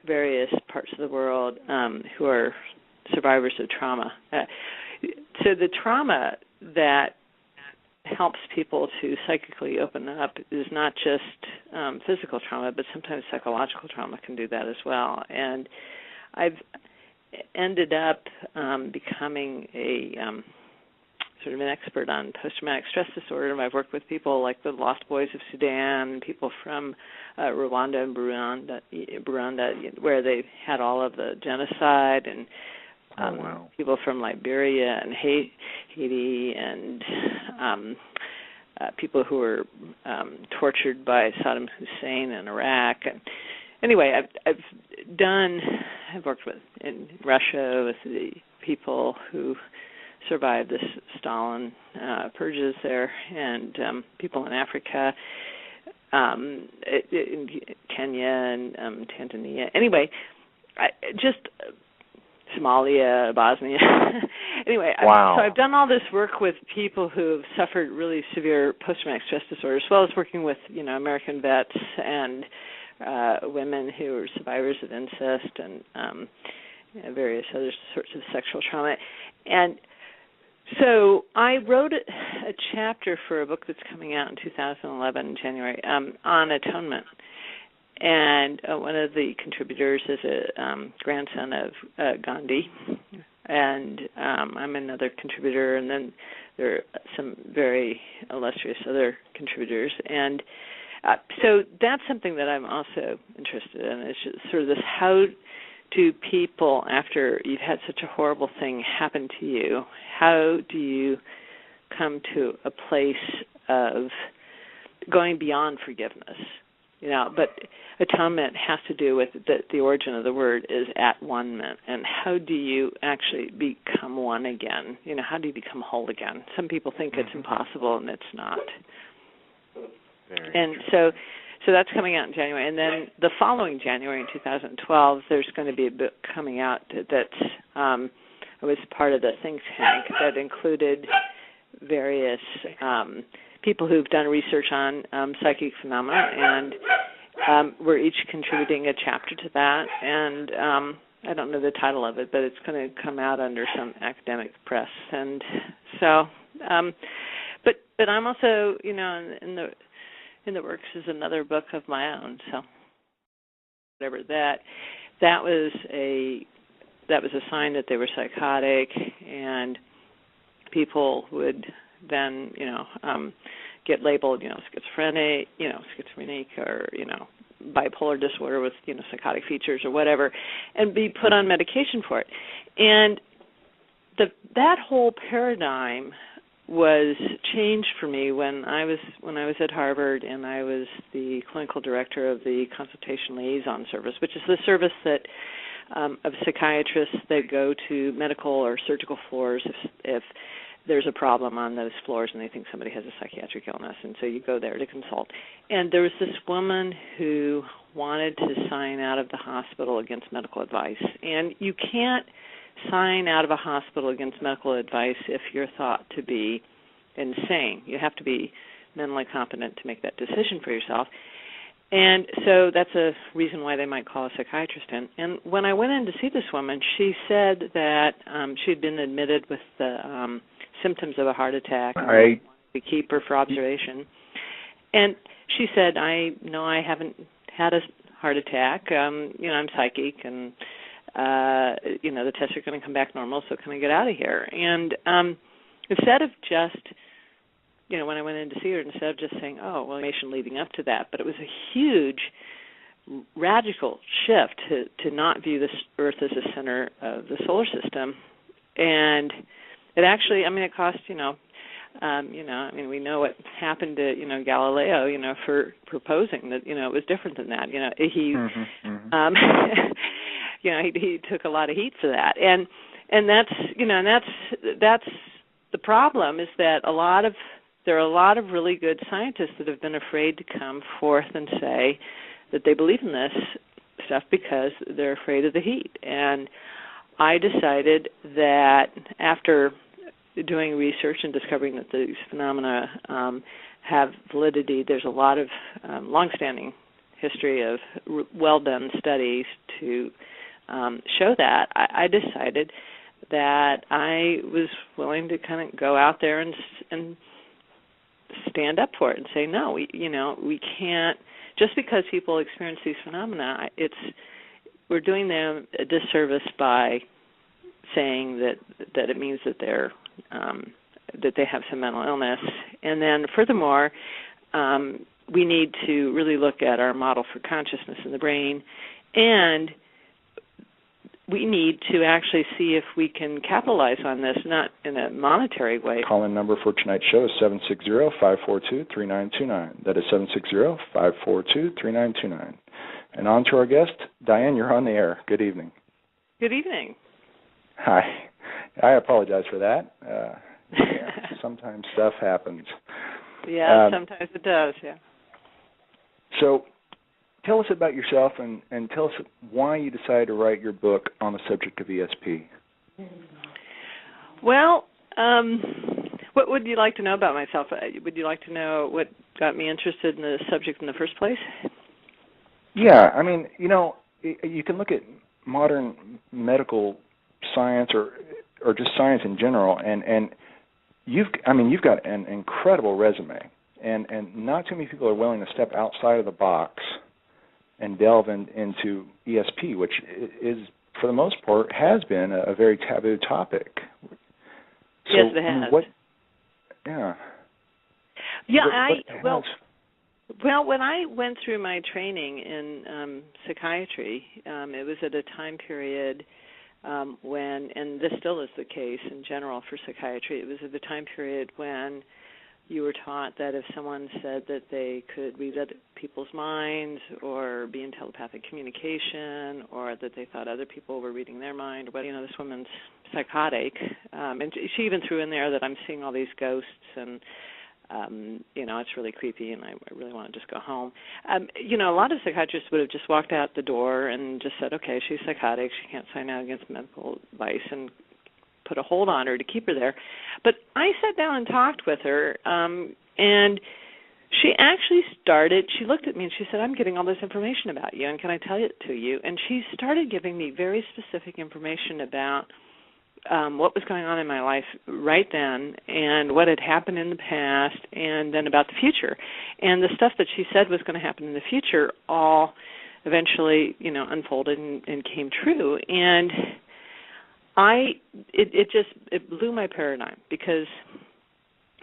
various parts of the world who are survivors of trauma. So the trauma that helps people to psychically open up is not just physical trauma, but sometimes psychological trauma can do that as well. And I've ended up becoming a sort of an expert on post-traumatic stress disorder. I've worked with people like the Lost Boys of Sudan, people from Rwanda and Burundi, where they had all of the genocide, and people from Liberia and Haiti, and people who were tortured by Saddam Hussein in Iraq. And anyway, I've worked with in Russia with the people who survived the Stalin purges there, and people in Africa, in Kenya and Tanzania. Anyway, just Somalia, Bosnia. Anyway, so I've done all this work with people who have suffered really severe post-traumatic stress disorder, as well as working with American vets and women who are survivors of incest and various other sorts of sexual trauma. And so I wrote a chapter for a book that's coming out in 2011, January, on atonement. And one of the contributors is a grandson of Gandhi, and I'm another contributor, and then there are some very illustrious other contributors. And so that's something that I'm also interested in, is just sort of this, how do people, after you've had such a horrible thing happen to you, how do you come to a place of going beyond forgiveness? But atonement has to do with the origin of the word is at one-ment, and how do you actually become one again? How do you become whole again? Some people think it's impossible, and it's not. So that's coming out in January, and then the following January in 2012, there's going to be a book coming out that's was part of the think tank that included various people who've done research on psychic phenomena, and we're each contributing a chapter to that. And I don't know the title of it, but it's going to come out under some academic press. And so, but I'm also, in the works is another book of my own. So whatever that was a sign that they were psychotic, and people would then, get labeled, schizophrenic, or, bipolar disorder with, psychotic features or whatever, and be put on medication for it. And that whole paradigm was changed for me when I was at Harvard, and I was the clinical director of the Consultation Liaison Service, which is the service that of psychiatrists that go to medical or surgical floors if there's a problem on those floors and they think somebody has a psychiatric illness, and so you go there to consult. And there was this woman who wanted to sign out of the hospital against medical advice, and you can't sign out of a hospital against medical advice if you're thought to be insane. You have to be mentally competent to make that decision for yourself. And so that's a reason why they might call a psychiatrist in. And when I went in to see this woman, she said that she had been admitted with the symptoms of a heart attack, and wanted to keep her for observation. And she said, I haven't had a heart attack. I'm psychic, and the tests are going to come back normal, so can I get out of here? And instead of just, when I went in to see her, instead of just saying, oh, well, information leading up to that, but it was a huge, radical shift to not view this Earth as a center of the solar system. And it actually, it cost, we know what happened to, Galileo, for proposing that, it was different than that. He he took a lot of heat for that, and that's the problem, is that there are a lot of really good scientists that have been afraid to come forth and say that they believe in this stuff because they're afraid of the heat. And I decided that after doing research and discovering that these phenomena have validity, there's a lot of longstanding history of well-done studies to show that. I decided that I was willing to kind of go out there and stand up for it and say, no, we can't, just because people experience these phenomena, we're doing them a disservice by saying that it means that that they have some mental illness. And then furthermore, we need to really look at our model for consciousness in the brain, and we need to actually see if we can capitalize on this, not in a monetary way. Call-in number for tonight's show is 760-542-3929. That is 760-542-3929. And on to our guest, Diane, you're on the air. Good evening. Good evening. Hi. I apologize for that. Sometimes stuff happens. Yeah, sometimes it does, yeah. So tell us about yourself and tell us why you decided to write your book on the subject of ESP. Well, what would you like to know about myself? Would you like to know what got me interested in the subject in the first place? Yeah, you can look at modern medical science or just science in general, and you've got an incredible resume, and not too many people are willing to step outside of the box and delve into ESP, which is, for the most part, has been a very taboo topic. So, yes, it has. Well, when I went through my training in psychiatry, it was at a time period when, and this still is the case in general for psychiatry, it was at the time period when you were taught that if someone said that they could read other people's minds or be in telepathic communication, or that they thought other people were reading their mind, or this woman's psychotic. And she even threw in there that I'm seeing all these ghosts, and it's really creepy, and I really want to just go home. A lot of psychiatrists would have just walked out the door and just said, okay, she's psychotic, she can't sign out against medical advice, and put a hold on her to keep her there. But I sat down and talked with her, And she actually she looked at me and she said, I'm getting all this information about you, and can I tell it to you? And she started giving me very specific information about what was going on in my life right then and what had happened in the past and then about the future. And the stuff that she said was going to happen in the future all eventually, unfolded and came true. And it blew my paradigm, because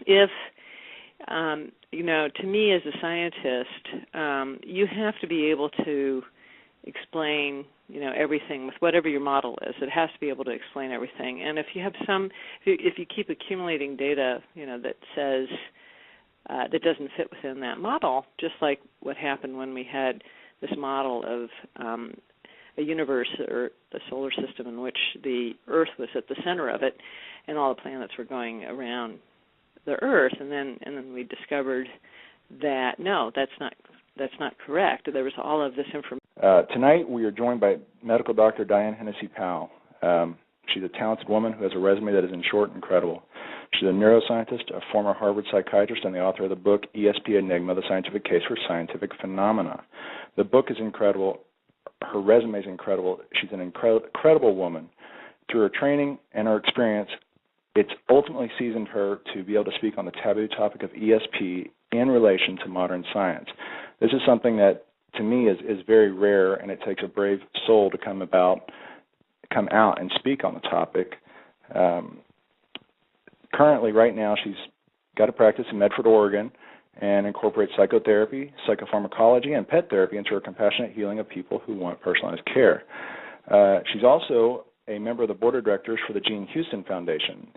if to me as a scientist, you have to be able to explain, everything with whatever your model is. It has to be able to explain everything. And if you have if you keep accumulating data, that says that doesn't fit within that model, just like what happened when we had this model of a universe or a solar system in which the Earth was at the center of it, and all the planets were going around the Earth, and then we discovered that no, that's not correct. There was all of this information. Tonight we are joined by medical doctor Diane Hennessy Powell. She's a talented woman who has a resume that is, in short, incredible. She's a neuroscientist, a former Harvard psychiatrist, and the author of the book ESP Enigma, The Scientific Case for Scientific Phenomena. The book is incredible. Her resume is incredible. She's an incredible woman. Through her training and her experience, it's ultimately seasoned her to be able to speak on the taboo topic of ESP in relation to modern science. This is something that, to me, is very rare, and it takes a brave soul to come out and speak on the topic. Currently, right now, she's got a practice in Medford, Oregon, and incorporates psychotherapy, psychopharmacology, and pet therapy into her compassionate healing of people who want personalized care. She's also a member of the board of directors for the Gene Houston Foundation.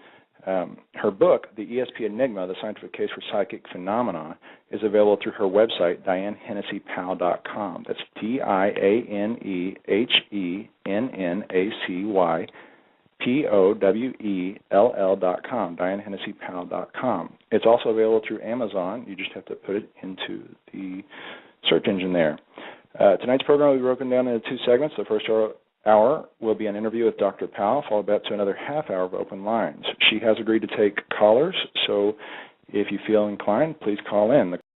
Her book, The ESP Enigma, The Scientific Case for Psychic Phenomena, is available through her website, DianeHennessyPowell.com. That's DianeHennessyPowell.com, DianeHennessyPowell.com. It's also available through Amazon. You just have to put it into the search engine there. Tonight's program will be broken down into two segments. The first hour will be an interview with Dr. Powell, followed by to another half hour of open lines. She has agreed to take callers, so if you feel inclined, please call in.